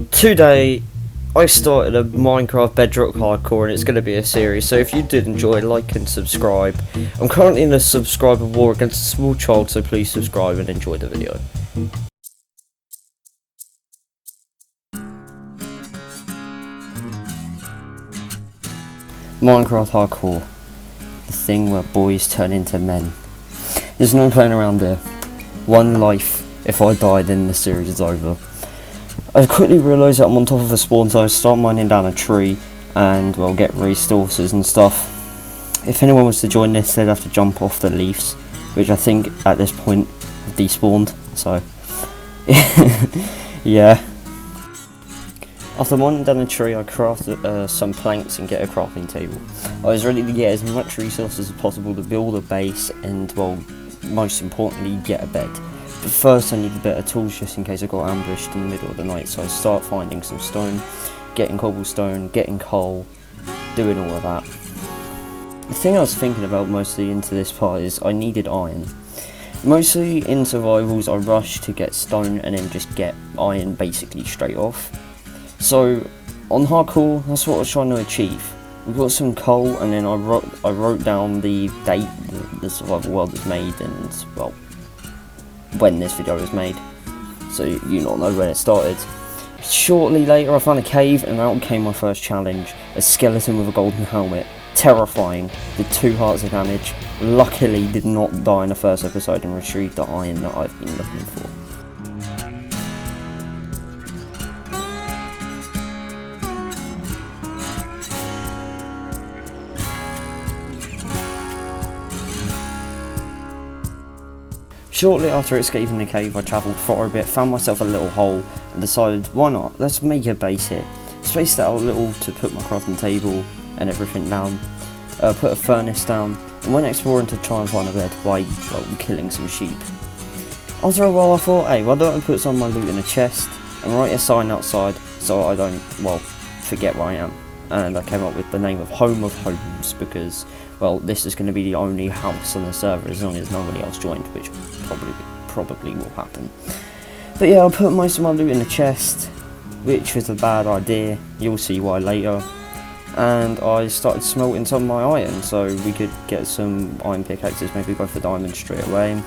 Today, I started a Minecraft Bedrock hardcore, and it's going to be a series, so if you did enjoy, like and subscribe. I'm currently in a subscriber war against a small child, so please subscribe and enjoy the video. Minecraft hardcore, the thing where boys turn into men. There's no playing around here. One life. If I die, then the series is over. I quickly realised that I'm on top of a spawn, so I start mining down a tree and, well, get resources and stuff. If anyone was to join this, they'd have to jump off the leaves, which I think at this point have despawned, so yeah. After mining down a tree, I crafted some planks and get a crafting table. I was ready to get as much resources as possible to build a base and, well, most importantly, get a bed. But first I needed better tools just in case I got ambushed in the middle of the night, so I start finding some stone, getting cobblestone, getting coal, doing all of that. The thing I was thinking about mostly into this part is I needed iron. Mostly in survivals I rush to get stone and then just get iron basically straight off. So on hardcore, that's what I was trying to achieve. We got some coal and then I wrote down the date the survival world was made and, well, when this video was made, so you not know when it started. Shortly later I found a cave and out came my first challenge, a skeleton with a golden helmet. Terrifying, did 2 hearts of damage, luckily did not die in the first episode and retrieved the iron that I've been looking for. Shortly after escaping the cave, I travelled far a bit, found myself a little hole, and decided, why not, let's make a base here. Spaced out a little to put my crafting table and everything down, put a furnace down, and went exploring to try and find a bed by, well, killing some sheep. After a while I thought, hey, why don't I put some of my loot in a chest, and write a sign outside so I don't, well, forget where I am. And I came up with the name of Home of Homes because, well, this is going to be the only house on the server as long as nobody else joined, which probably will happen. But yeah, I put most of my loot in the chest, which was a bad idea, you'll see why later. And I started smelting some of my iron so we could get some iron pickaxes, maybe go for diamonds straight away.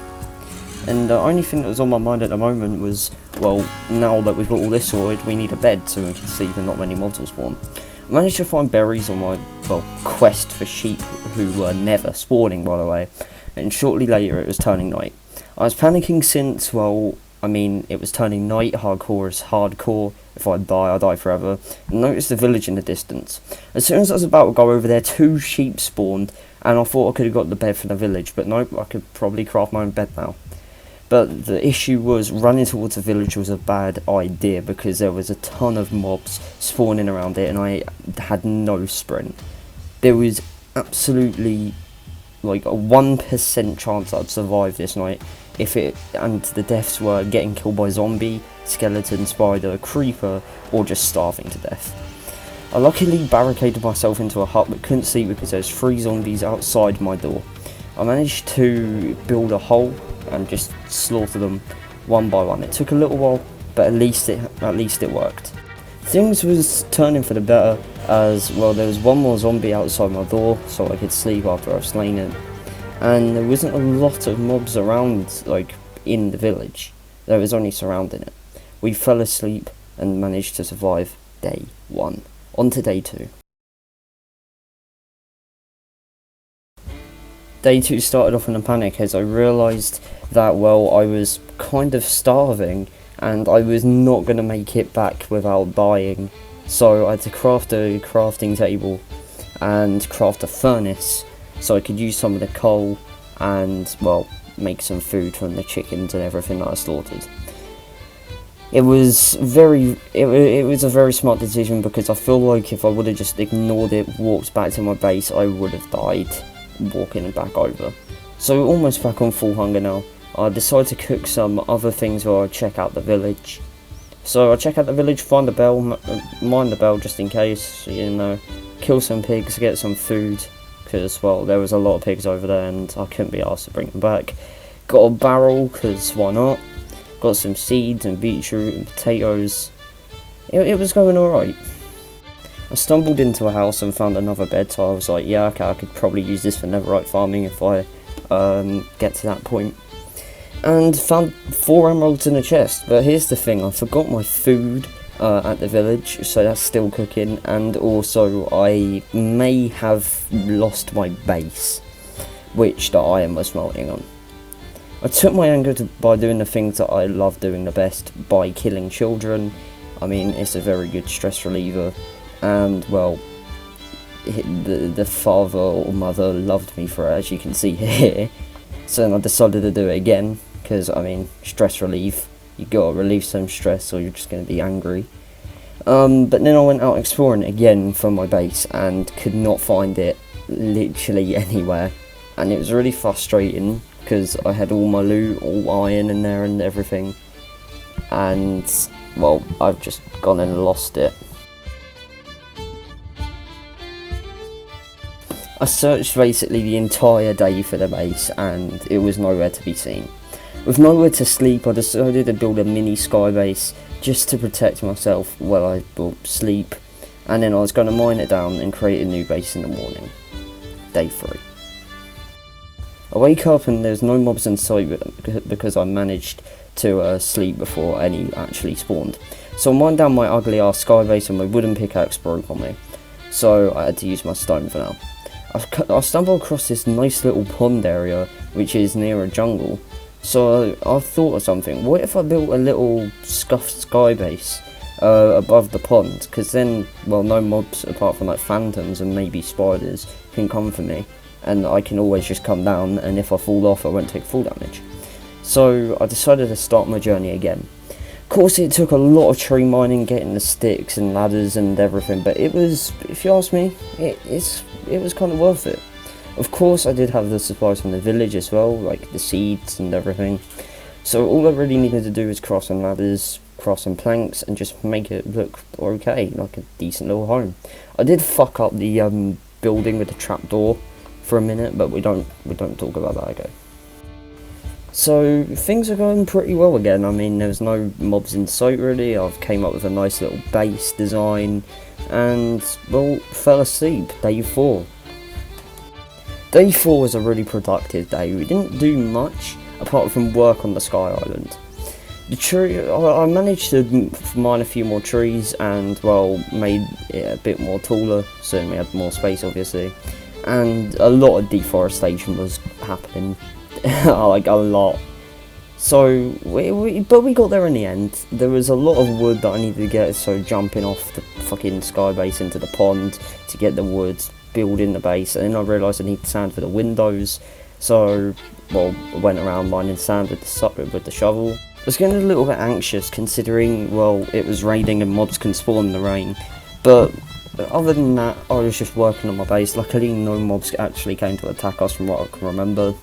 And the only thing that was on my mind at the moment was, well, now that we've got all this sorted, we need a bed so we can sleep and not many mobs will spawn. I managed to find berries on my, well, quest for sheep who were never spawning, by the way, and shortly later it was turning night. I was panicking since, well, I mean, it was turning night, hardcore is hardcore, if I die forever, and noticed a village in the distance. As soon as I was about to go over there, 2 sheep spawned, and I thought I could have got the bed from the village, but nope, I could probably craft my own bed now. But the issue was running towards the village was a bad idea because there was a ton of mobs spawning around it and I had no sprint. There was absolutely like a 1% chance I'd survive this night and the deaths were getting killed by zombie, skeleton, spider, creeper or just starving to death. I luckily barricaded myself into a hut but couldn't see because there's 3 zombies outside my door. I managed to build a hole and just slaughter them one by one. It took a little while, but at least it worked. Things was turning for the better as, well, there was 1 more zombie outside my door so I could sleep after I've slain it. And there wasn't a lot of mobs around, like, in the village. There was only surrounding it. We fell asleep and managed to survive day 1. On to day 2. Day 2 started off in a panic as I realised that, well, I was kind of starving and I was not going to make it back without dying. So I had to craft a crafting table and craft a furnace so I could use some of the coal and, well, make some food from the chickens and everything that I slaughtered. It was a very smart decision because I feel like if I would have just ignored it, walked back to my base, I would have died walking back over. So almost back on full hunger now. I decided to cook some other things while I check out the village. So I check out the village, find the bell, mind the bell just in case, you know, kill some pigs, get some food, because, well, there was a lot of pigs over there and I couldn't be asked to bring them back. Got a barrel, because why not? Got some seeds and beetroot and potatoes, it was going alright. I stumbled into a house and found another bed, so I was like, yeah, okay, I could probably use this for netherite farming if I get to that point. And found 4 emeralds in a chest, but here's the thing, I forgot my food at the village, so that's still cooking, and also I may have lost my base, which the iron was melting on. I took my anger by doing the things that I love doing the best, by killing children. I mean, it's a very good stress reliever, and well, the father or mother loved me for it, as you can see here. So then I decided to do it again, because I mean, stress relief, you gotta relieve some stress or you're just gonna be angry. But then I went out exploring again for my base and could not find it literally anywhere, and it was really frustrating because I had all my loot, all iron in there and everything, and well, I've just gone and lost it. I searched basically the entire day for the base and it was nowhere to be seen. With nowhere to sleep, I decided to build a mini sky base just to protect myself while I sleep, and then I was going to mine it down and create a new base in the morning. Day 3. I wake up and there's no mobs in sight because I managed to sleep before any actually spawned. So I mined down my ugly ass sky base and my wooden pickaxe broke on me, so I had to use my stone for now. I stumbled across this nice little pond area which is near a jungle, so I thought of something. What if I built a little scuffed sky base above the pond, because then, well, no mobs apart from like phantoms and maybe spiders can come for me, and I can always just come down, and if I fall off I won't take full damage. So I decided to start my journey again. Of course, it took a lot of tree mining, getting the sticks and ladders and everything, but it was, if you ask me, it was kind of worth it. Of course, I did have the supplies from the village as well, like the seeds and everything. So all I really needed to do was cross some ladders, cross some planks, and just make it look okay, like a decent little home. I did fuck up the building with the trapdoor for a minute, but we don't talk about that, okay. So things are going pretty well again. I mean, there's no mobs in sight really. I've came up with a nice little base design and, well, fell asleep. Day 4. Day 4 was a really productive day. We didn't do much apart from work on the Sky Island. I managed to mine a few more trees and, well, made it a bit more taller, so we had more space obviously, and a lot of deforestation was happening. Like a lot. So but we got there in the end. There was a lot of wood that I needed to get, so jumping off the fucking sky base into the pond to get the wood, building the base, and then I realised I needed sand for the windows, so well, I went around mining sand with the shovel. I was getting a little bit anxious considering, well, it was raining and mobs can spawn in the rain, but other than that I was just working on my base. Luckily no mobs actually came to attack us from what I can remember.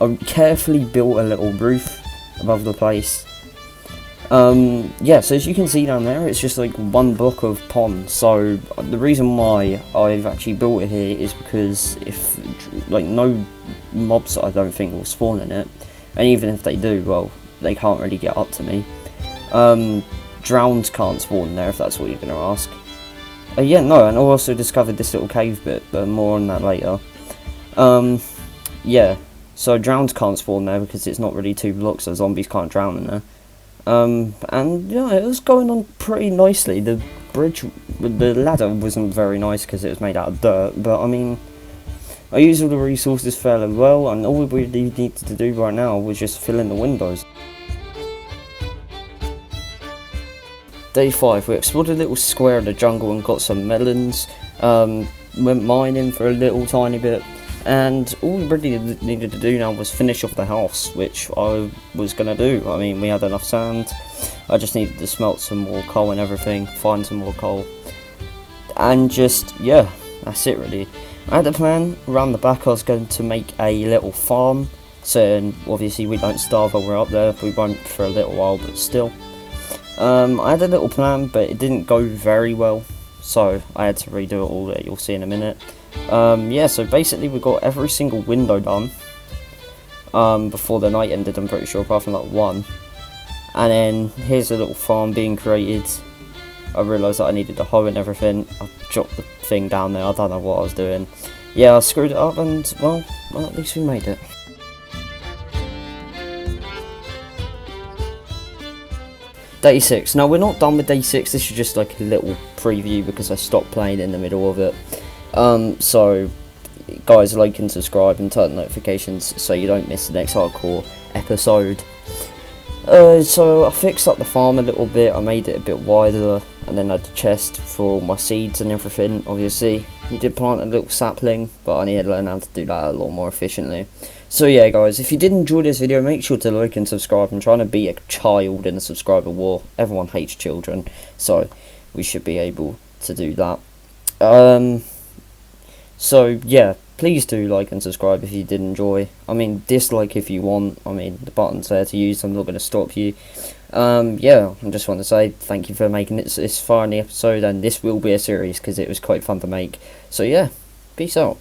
I carefully built a little roof above the place. Yeah, so as you can see down there, it's just like one block of pond. So the reason why I've actually built it here is because if, like, no mobs I don't think will spawn in it, and even if they do, well, they can't really get up to me. Drowns can't spawn there, if that's what you're going to ask. Yeah, no, and I also discovered this little cave bit, but more on that later. Yeah. So drowns can't spawn there because it's not really 2 blocks, so zombies can't drown in there. And yeah, it was going on pretty nicely. The ladder wasn't very nice because it was made out of dirt, but I mean, I used all the resources fairly well, and all we really needed to do right now was just fill in the windows. Day 5, we explored a little square in the jungle and got some melons, went mining for a little tiny bit, and all we really needed to do now was finish off the house, which I was going to do. I mean, we had enough sand, I just needed to smelt some more coal and everything, find some more coal, and just, yeah, that's it really. I had a plan. Around the back I was going to make a little farm, so obviously we don't starve while we're up there. We won't for a little while, but still. I had a little plan, but it didn't go very well, so I had to redo it all. That you'll see in a minute. Yeah, so basically we got every single window done before the night ended, I'm pretty sure, apart from like one. And then here's a little farm being created. I realised that I needed the hoe and everything. I dropped the thing down there, I don't know what I was doing. Yeah, I screwed it up and, well, at least we made it. Day 6. Now, we're not done with day 6, this is just like a little preview because I stopped playing in the middle of it. So, guys, like and subscribe and turn notifications so you don't miss the next hardcore episode. So I fixed up the farm a little bit, I made it a bit wider, and then I had the chest for all my seeds and everything. Obviously, we did plant a little sapling, but I need to learn how to do that a lot more efficiently. So yeah, guys, if you did enjoy this video, make sure to like and subscribe. I'm trying to beat a child in the subscriber war. Everyone hates children, so we should be able to do that. So yeah, please do like and subscribe if you did enjoy. I mean, dislike if you want. I mean, the button's there to use. I'm not going to stop you. Yeah, I just want to say thank you for making it this far in the episode, and this will be a series because it was quite fun to make. So yeah, peace out.